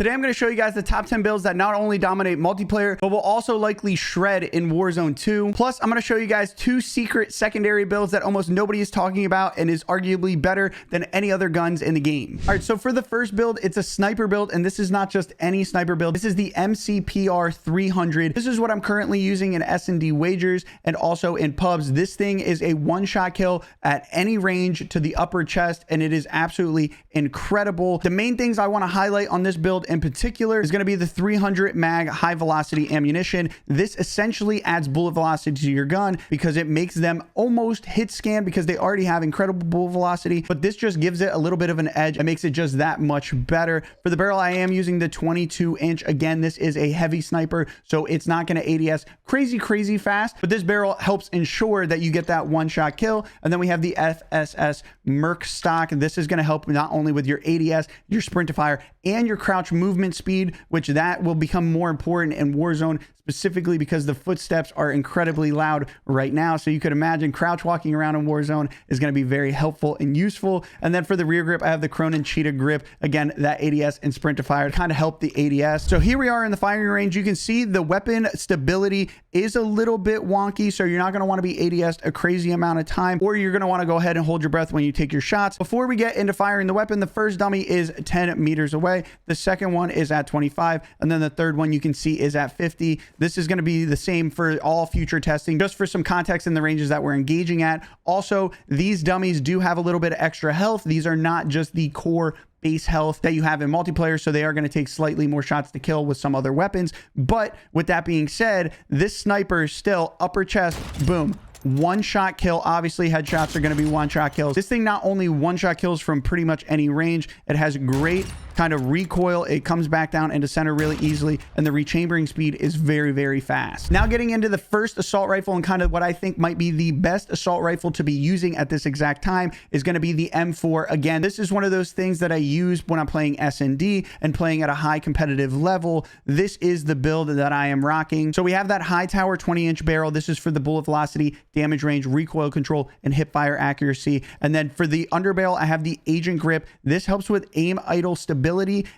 Today I'm going to show you guys the top 10 builds that not only dominate multiplayer, but will also likely shred in Warzone 2. Plus, I'm going to show you guys 2 secret secondary builds that almost nobody is talking about and is arguably better than any other guns in the game. All right, so for the first build, it's a sniper build, and this is not just any sniper build. This is the MCPR 300. This is what I'm currently using in S&D wagers and also in pubs. This thing is a one-shot kill at any range to the upper chest, and it is absolutely incredible. The main things I want to highlight on this build in particular is going to be the 300 mag high velocity ammunition. This essentially adds bullet velocity to your gun because it makes them almost hit scan because they already have incredible bullet velocity, but this just gives it a little bit of an edge and makes it just that much better. For the barrel, I am using the 22 inch. Again, this is a heavy sniper, so it's not going to ADS crazy fast, but this barrel helps ensure that you get that one-shot kill. And then we have the FSS Merc stock. This is going to help not only with your ADS, your sprint to fire, and your crouch movement speed, which that will become more important in Warzone, specifically because the footsteps are incredibly loud right now. So you could imagine crouch walking around in Warzone is going to be very helpful and useful. And then for the rear grip, I have the Cronin Cheetah grip. Again, that ADS and sprint to fire to kind of help the ADS. So here we are in the firing range. You can see the weapon stability is a little bit wonky, so you're not going to want to be ADS'd a crazy amount of time, or you're going to want to go ahead and hold your breath when you take your shots. Before we get into firing the weapon, the first dummy is 10 meters away. The second one is at 25, and then the third one you can see is at 50. This is going to be the same for all future testing, just for some context in the ranges that we're engaging at. Also, these dummies do have a little bit of extra health. These are not just the core base health that you have in multiplayer, so they are going to take slightly more shots to kill with some other weapons. But with that being said, this sniper is still upper chest, boom, one-shot kill. Obviously, headshots are going to be one-shot kills. This thing not only one-shot kills from pretty much any range, it has great kind of recoil. It comes back down into center really easily, and the rechambering speed is very fast. Now getting into the first assault rifle, and kind of what I think might be the best assault rifle to be using at this exact time, is going to be the M4. Again, this is one of those things that I use when I'm playing S&D and playing at a high competitive level. This is the build that I am rocking. So we have that high tower 20-inch barrel. This is for the bullet velocity, damage range, recoil control, and hip fire accuracy. And then for the underbarrel, I have the agent grip. This helps with aim idle stability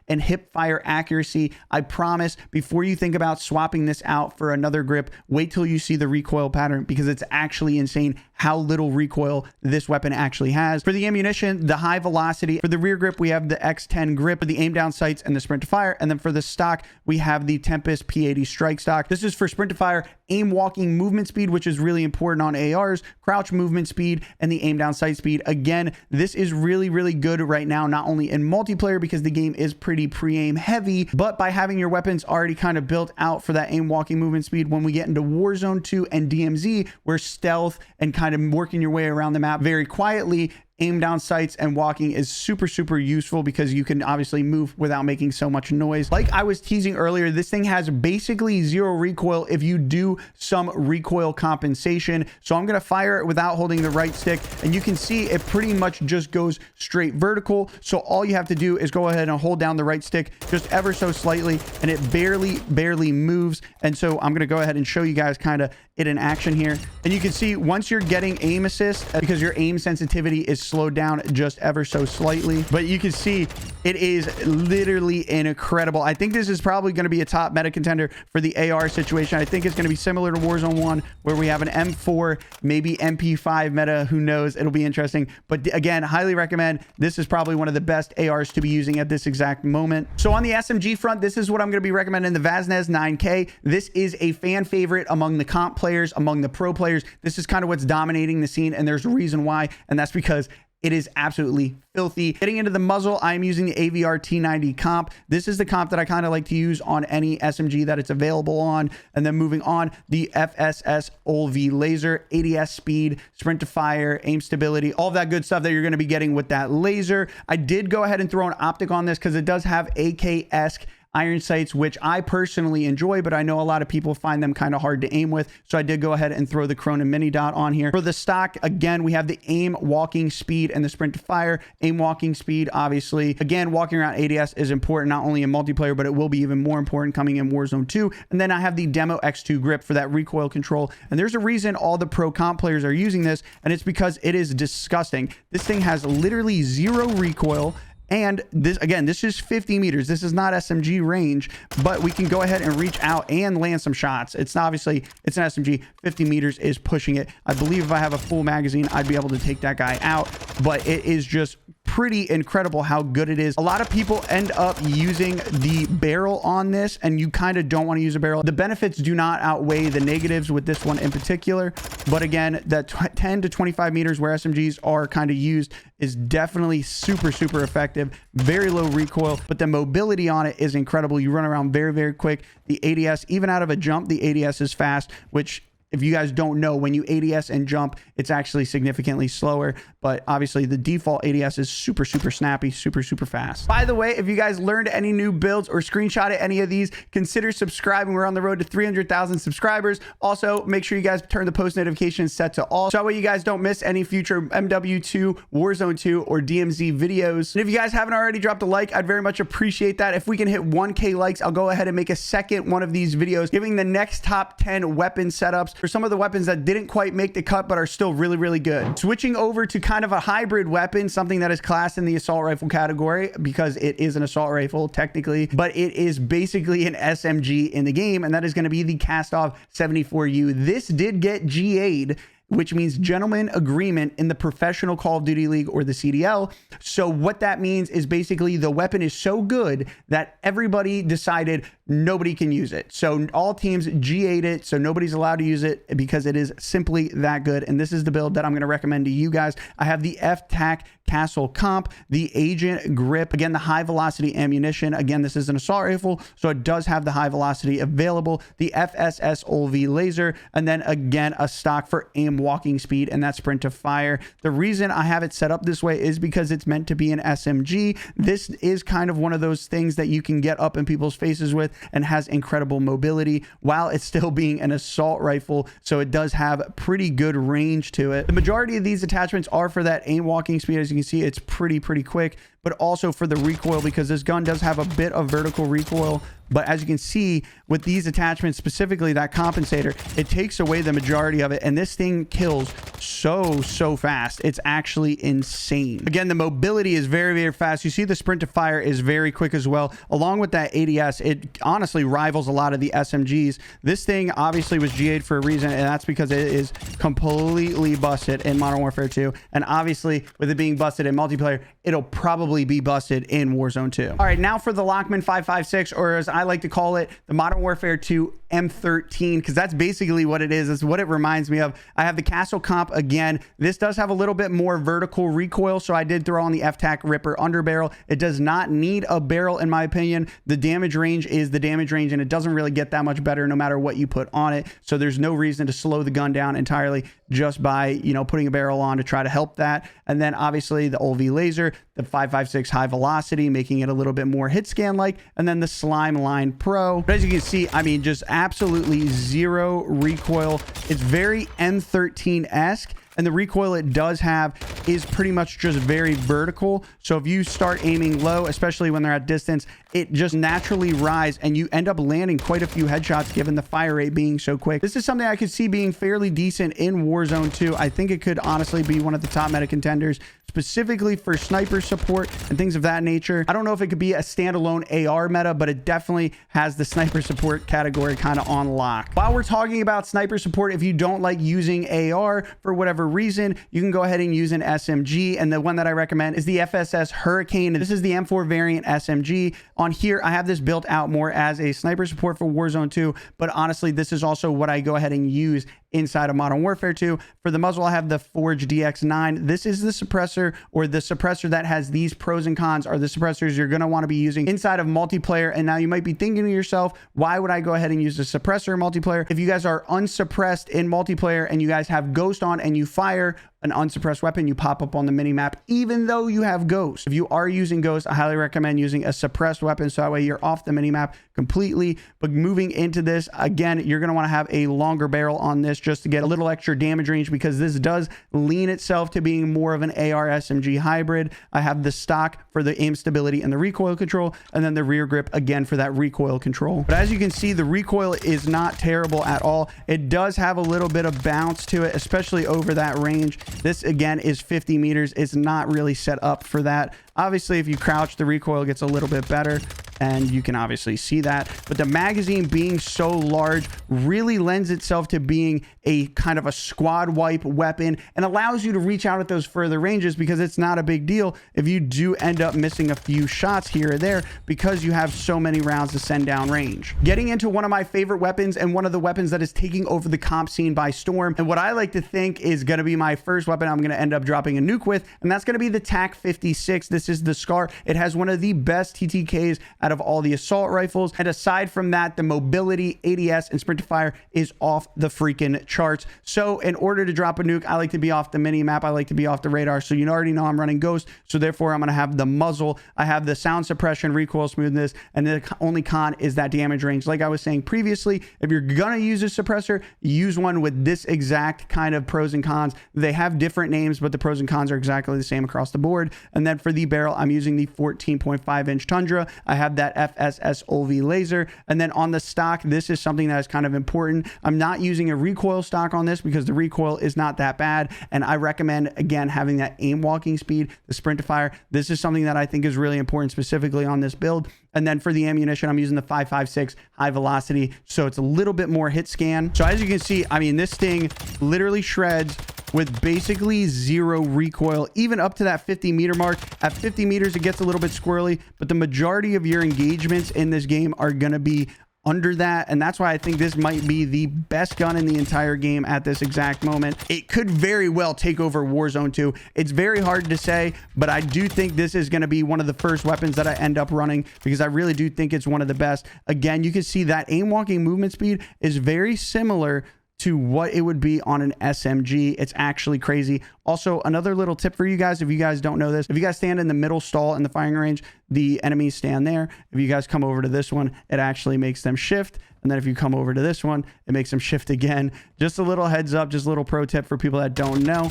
and hip fire accuracy. I promise, before you think about swapping this out for another grip, wait till you see the recoil pattern, because it's actually insane how little recoil this weapon actually has. For the ammunition, the high velocity. For the rear grip, we have the X10 grip for the aim down sights and the sprint to fire. And then for the stock, we have the Tempest P80 strike stock. This is for sprint to fire, aim walking movement speed, which is really important on ARs, crouch movement speed, and the aim down sight speed. Again, this is really good right now, not only in multiplayer because the game is pretty pre-aim heavy, but by having your weapons already kind of built out for that aim walking movement speed, when we get into Warzone 2 and DMZ, where stealth and kind of working your way around the map very quietly, aim down sights and walking is super useful because you can obviously move without making so much noise. Like I was teasing earlier, this thing has basically zero recoil if you do some recoil compensation. So I'm going to fire it without holding the right stick, and you can see it pretty much just goes straight vertical. So all you have to do is go ahead and hold down the right stick just ever so slightly, and it barely moves. And so I'm going to go ahead and show you guys kind of it in action here. And you can see once you're getting aim assist, because your aim sensitivity is slowed down just ever so slightly, but you can see it is literally incredible. I think this is probably going to be a top meta contender for the AR situation. I think it's going to be similar to Warzone 1, where we have an M4, maybe MP5 meta. Who knows? It'll be interesting. But again, highly recommend. This is probably one of the best ARs to be using at this exact moment. So on the SMG front, this is what I'm going to be recommending, the Vaznes 9K. This is a fan favorite among the comp players, among the pro players. This is kind of what's dominating the scene, and there's a reason why, and that's because it is absolutely filthy. Getting into the muzzle, I'm using the AVR T90 comp. This is the comp that I kind of like to use on any SMG that it's available on. And then moving on, the FSS OLV laser, ADS speed, sprint to fire, aim stability, all that good stuff that you're going to be getting with that laser. I did go ahead and throw an optic on this because it does have AK-esque iron sights, which I personally enjoy, but I know a lot of people find them kind of hard to aim with. So I did go ahead and throw the Cronin mini dot on here. For the stock, again, we have the aim walking speed and the sprint to fire. Aim walking speed, obviously. Again, walking around ADS is important, not only in multiplayer, but it will be even more important coming in Warzone 2. And then I have the Demo X2 grip for that recoil control. And there's a reason all the pro comp players are using this, and it's because it is disgusting. This thing has literally zero recoil, And this, again, this is 50 meters. This is not SMG range, but we can go ahead and reach out and land some shots. It's obviously, it's an SMG. 50 meters is pushing it. I believe if I have a full magazine, I'd be able to take that guy out, but it is just pretty incredible how good it is. A lot of people end up using the barrel on this, and you kind of don't want to use a barrel. The benefits do not outweigh the negatives with this one in particular, but again, that 10 to 25 meters where SMGs are kind of used is definitely super effective. Very low recoil, but the mobility on it is incredible. You run around very quick. The ADS, even out of a jump, the ADS is fast, which, if you guys don't know, when you ADS and jump, it's actually significantly slower. But obviously the default ADS is super snappy, super fast. By the way, if you guys learned any new builds or screenshotted any of these, consider subscribing. We're on the road to 300,000 subscribers. Also, make sure you guys turn the post notifications set to all, so that way you guys don't miss any future MW2, Warzone 2, or DMZ videos. And if you guys haven't already dropped a like, I'd very much appreciate that. If we can hit 1K likes, I'll go ahead and make a second one of these videos giving the next top 10 weapon setups for some of the weapons that didn't quite make the cut but are still really good. Switching over to kind of a hybrid weapon, something that is classed in the assault rifle category because it is an assault rifle technically, but it is basically an SMG in the game, and that is going to be the Cast-Off 74U. This did get GA'd, which means gentleman agreement in the professional Call of Duty League, or the CDL. So what that means is basically the weapon is so good that everybody decided nobody can use it. So all teams GA'd it, so nobody's allowed to use it because it is simply that good. And this is the build that I'm going to recommend to you guys. I have the F-Tac Castle Comp, the Agent Grip, again, the high velocity ammunition. Again, this is an assault rifle, so it does have the high velocity available, the FSS OLV laser, and then again, a stock for aim walking speed and that sprint to fire. The reason I have it set up this way is because it's meant to be an SMG. This is kind of one of those things that you can get up in people's faces with and has incredible mobility while it's still being an assault rifle, so it does have pretty good range to it. The majority of these attachments are for that aim walking speed. As you can see, it's pretty quick, but also for the recoil, because this gun does have a bit of vertical recoil. But as you can see with these attachments, specifically that compensator, it takes away the majority of it, and this thing kills so fast. It's actually insane. Again, the mobility is very fast. You see the sprint to fire is very quick as well. Along with that ADS, it honestly rivals a lot of the SMGs. This thing obviously was GA'd for a reason, and that's because it is completely busted in Modern Warfare 2. And obviously with it being busted in multiplayer, it'll probably be busted in Warzone 2. All right, now for the Lockman 556, or as I like to call it, the Modern Warfare 2 M13, because that's basically what it is. It's what it reminds me of. I have the Castle Comp again. This does have a little bit more vertical recoil, so I did throw on the F-Tac Ripper underbarrel. It does not need a barrel, in my opinion. The damage range is the damage range, and it doesn't really get that much better no matter what you put on it. So there's no reason to slow the gun down entirely just by, you know, putting a barrel on to try to help that. And then obviously the OLV laser, the 556 high velocity, making it a little bit more hit scan like, and then the Slime Line Pro. But as you can see, I mean, just absolutely zero recoil. It's very M13-esque. And the recoil it does have is pretty much just very vertical. So if you start aiming low, especially when they're at distance, it just naturally rises and you end up landing quite a few headshots given the fire rate being so quick. This is something I could see being fairly decent in Warzone 2. I think it could honestly be one of the top meta contenders, specifically for sniper support and things of that nature. I don't know if it could be a standalone AR meta, but it definitely has the sniper support category kind of on lock. While we're talking about sniper support, if you don't like using AR for whatever reason, you can go ahead and use an SMG, and the one that I recommend is the FSS Hurricane. This is the M4 variant SMG. On here, I have this built out more as a sniper support for Warzone 2, but honestly, this is also what I go ahead and use inside of Modern Warfare 2. For the muzzle, I have the Forge DX9. This is the suppressor, or the suppressor that has these pros and cons are the suppressors you're going to want to be using inside of multiplayer. And now you might be thinking to yourself, why would I go ahead and use the suppressor in multiplayer? If you guys are unsuppressed in multiplayer and you guys have Ghost on and you fire an unsuppressed weapon, you pop up on the mini map even though you have Ghost. If you are using Ghost, I highly recommend using a suppressed weapon, so that way you're off the mini map completely. But moving into this, again, you're going to want to have a longer barrel on this just to get a little extra damage range, because this does lean itself to being more of an AR SMG hybrid. I have the stock for the aim stability and the recoil control, and then the rear grip again for that recoil control. But as you can see, the recoil is not terrible at all. It does have a little bit of bounce to it, especially over that range. This again is 50 meters. It's not really set up for that. Obviously, if you crouch, the recoil gets a little bit better, and you can obviously see that. But the magazine being so large really lends itself to being a kind of a squad wipe weapon and allows you to reach out at those further ranges, because it's not a big deal if you do end up missing a few shots here or there, because you have so many rounds to send down range. Getting into one of my favorite weapons, and one of the weapons that is taking over the comp scene by storm, and what I like to think is going to be my first weapon I'm going to end up dropping a nuke with, and that's going to be the TAC 56. This is the SCAR. It has one of the best TTKs out of all the assault rifles, and aside from that, the mobility, ADS, and sprint to fire is off the freaking charts. So in order to drop a nuke, I like to be off the mini map. I like to be off the radar. So you already know I'm running Ghost, so therefore I'm going to have the muzzle. I have the sound suppression, recoil smoothness, and the only con is that damage range. Like I was saying previously, if you're gonna use a suppressor, use one with this exact kind of pros and cons. They have different names, but the pros and cons are exactly the same across the board. And then for the barrel, I'm using the 14.5 inch Tundra. I have that FSS OV laser. And then on the stock, this is something that is kind of important. I'm not using a recoil stock on this because the recoil is not that bad. And I recommend, again, having that aim walking speed, the sprint to fire. This is something that I think is really important specifically on this build. And then for the ammunition, I'm using the 5.56 high velocity, so it's a little bit more hit scan. So as you can see, I mean, this thing literally shreds with basically zero recoil, even up to that 50 meter mark. At 50 meters, it gets a little bit squirrely, but the majority of your engagements in this game are going to be under that, and that's why I think this might be the best gun in the entire game at this exact moment. It could very well take over Warzone 2. It's very hard to say, but I do think this is going to be one of the first weapons that I end up running, because I really do think it's one of the best. Again, you can see that aim walking movement speed is very similar to what it would be on an SMG. It's actually crazy. Also, another little tip for you guys, if you guys don't know this, if you guys stand in the middle stall in the firing range, the enemies stand there. If you guys come over to this one, it actually makes them shift. And then if you come over to this one, it makes them shift again. Just a little heads up, just a little pro tip for people that don't know.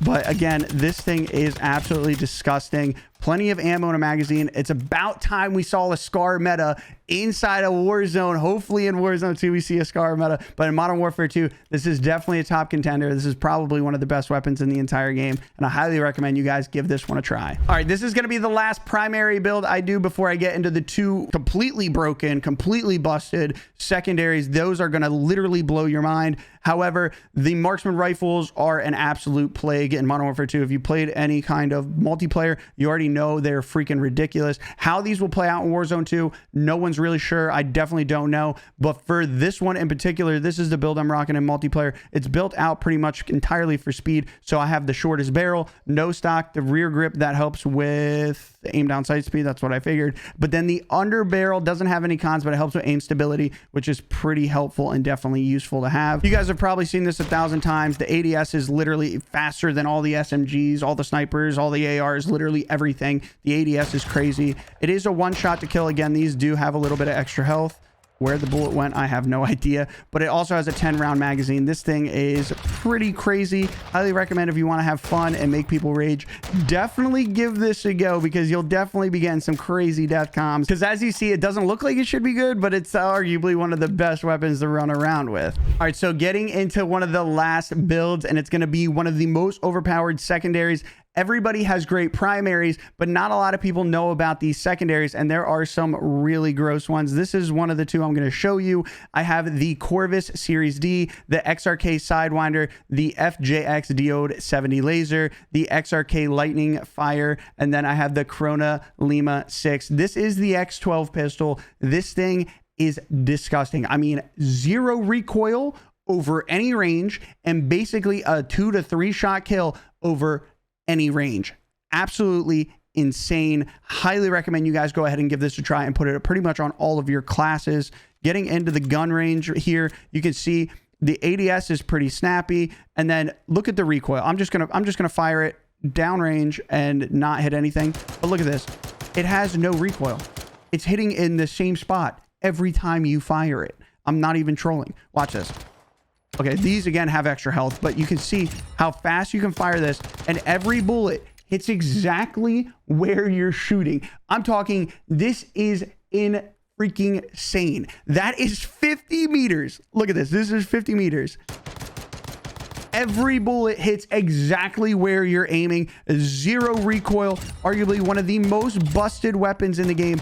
But again, this thing is absolutely disgusting. Plenty of ammo in a magazine. It's about time we saw a SCAR meta inside of Warzone. Hopefully in Warzone 2 we see a SCAR meta, but in Modern Warfare 2, this is definitely a top contender. This is probably one of the best weapons in the entire game, and I highly recommend you guys give this one a try. All right, this is going to be the last primary build I do before I get into the two completely broken, completely busted secondaries. Those are going to literally blow your mind. However, the marksman rifles are an absolute plague in Modern Warfare 2. If you played any kind of multiplayer, you already know they're freaking ridiculous. How these will play out in Warzone 2, no one's really sure. I definitely don't know. But for this one in particular, this is the build I'm rocking in multiplayer. It's built out pretty much entirely for speed. So I have the shortest barrel, no stock, the rear grip that helps with the aim down sight speed. That's what I figured. But then the under barrel doesn't have any cons, but it helps with aim stability, which is pretty helpful and definitely useful to have. You guys have probably seen this 1,000 times. The ADS is literally faster than all the SMGs, all the snipers, all the ARs, literally everything. The ADS is crazy. It is a one shot to kill. Again, these do have a little bit of extra health. Where the bullet went, I have no idea, but it also has a 10 round magazine. This thing is pretty crazy. Highly recommend if you want to have fun and make people rage, definitely give this a go, because you'll definitely be getting some crazy death comms. Because as you see, it doesn't look like it should be good, but it's arguably one of the best weapons to run around with. All right, so getting into one of the last builds, and it's going to be one of the most overpowered secondaries. Everybody has great primaries, but not a lot of people know about these secondaries, and there are some really gross ones. This is one of the two I'm going to show you. I have the Corvus Series D, the XRK Sidewinder, the FJX Diode 70 laser, the XRK Lightning Fire, and then I have the Corona Lima 6. This is the X12 pistol. This thing is disgusting. I mean, zero recoil over any range, and basically a 2 to 3 shot kill over any range. Absolutely insane. Highly recommend you guys go ahead and give this a try and put it pretty much on all of your classes. Getting into the gun range here, you can see the ADS is pretty snappy, and then look at the recoil. I'm just gonna fire it downrange and not hit anything. But look at this. It has no recoil. It's hitting in the same spot every time you fire it. I'm not even trolling. Watch this. Okay, these again have extra health, but you can see how fast you can fire this, and every bullet hits exactly where you're shooting. I'm talking, this is in freaking insane. That is 50 meters. Look at this. This is 50 meters. Every bullet hits exactly where you're aiming. Zero recoil. Arguably one of the most busted weapons in the game.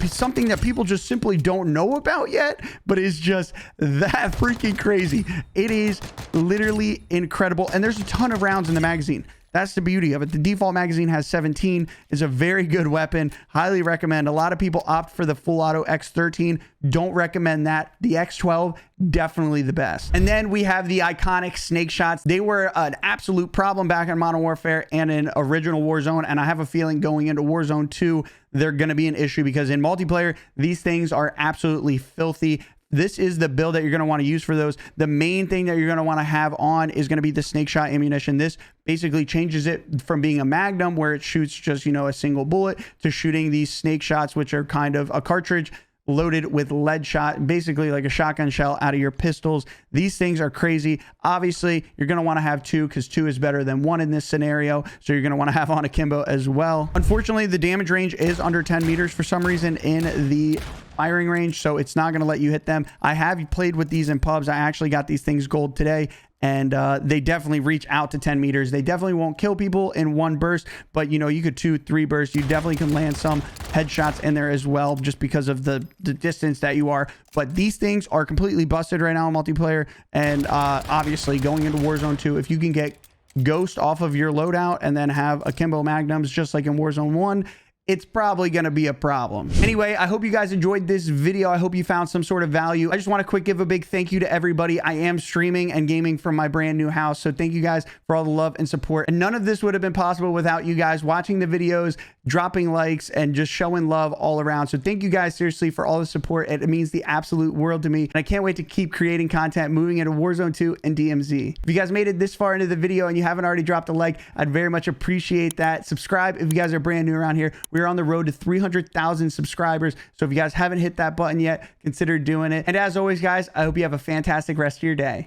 Something that people just simply don't know about yet, but is just that freaking crazy. It is literally incredible. And there's a ton of rounds in the magazine. That's the beauty of it. The default magazine has 17. Is a very good weapon. Highly recommend. A lot of people opt for the full auto X13. Don't recommend that. The X12, definitely the best. And then we have the iconic snake shots. They were an absolute problem back in Modern Warfare and in original Warzone. And I have a feeling going into Warzone 2, they're going to be an issue because in multiplayer, these things are absolutely filthy. This is the build that you're going to want to use for those. The main thing that you're going to want to have on is going to be the snake shot ammunition. This basically changes it from being a magnum where it shoots just, you know, a single bullet to shooting these snake shots, which are kind of a cartridge loaded with lead shot, basically like a shotgun shell out of your pistols. These things are crazy. Obviously, you're going to want to have two because two is better than one in this scenario. So you're going to want to have on akimbo as well. Unfortunately, the damage range is under 10 meters for some reason in the firing range, so it's not going to let you hit them. I have played with these in pubs. I actually got these things gold today, and they definitely reach out to 10 meters. They definitely won't kill people in one burst, but you know, you could 2-3 bursts. You definitely can land some headshots in there as well, just because of the distance that you are. But these things are completely busted right now in multiplayer, and obviously going into Warzone 2, if you can get Ghost off of your loadout and then have akimbo magnums just like in Warzone 1, it's probably going to be a problem. Anyway, I hope you guys enjoyed this video. I hope you found some sort of value. I just want to give a big thank you to everybody. I am streaming and gaming from my brand new house. So thank you guys for all the love and support. And none of this would have been possible without you guys watching the videos, dropping likes, and just showing love all around. So thank you guys seriously for all the support. It means the absolute world to me. And I can't wait to keep creating content moving into Warzone 2 and DMZ. If you guys made it this far into the video and you haven't already dropped a like, I'd very much appreciate that. Subscribe if you guys are brand new around here. We're on the road to 300,000 subscribers. So if you guys haven't hit that button yet, consider doing it. And as always, guys, I hope you have a fantastic rest of your day.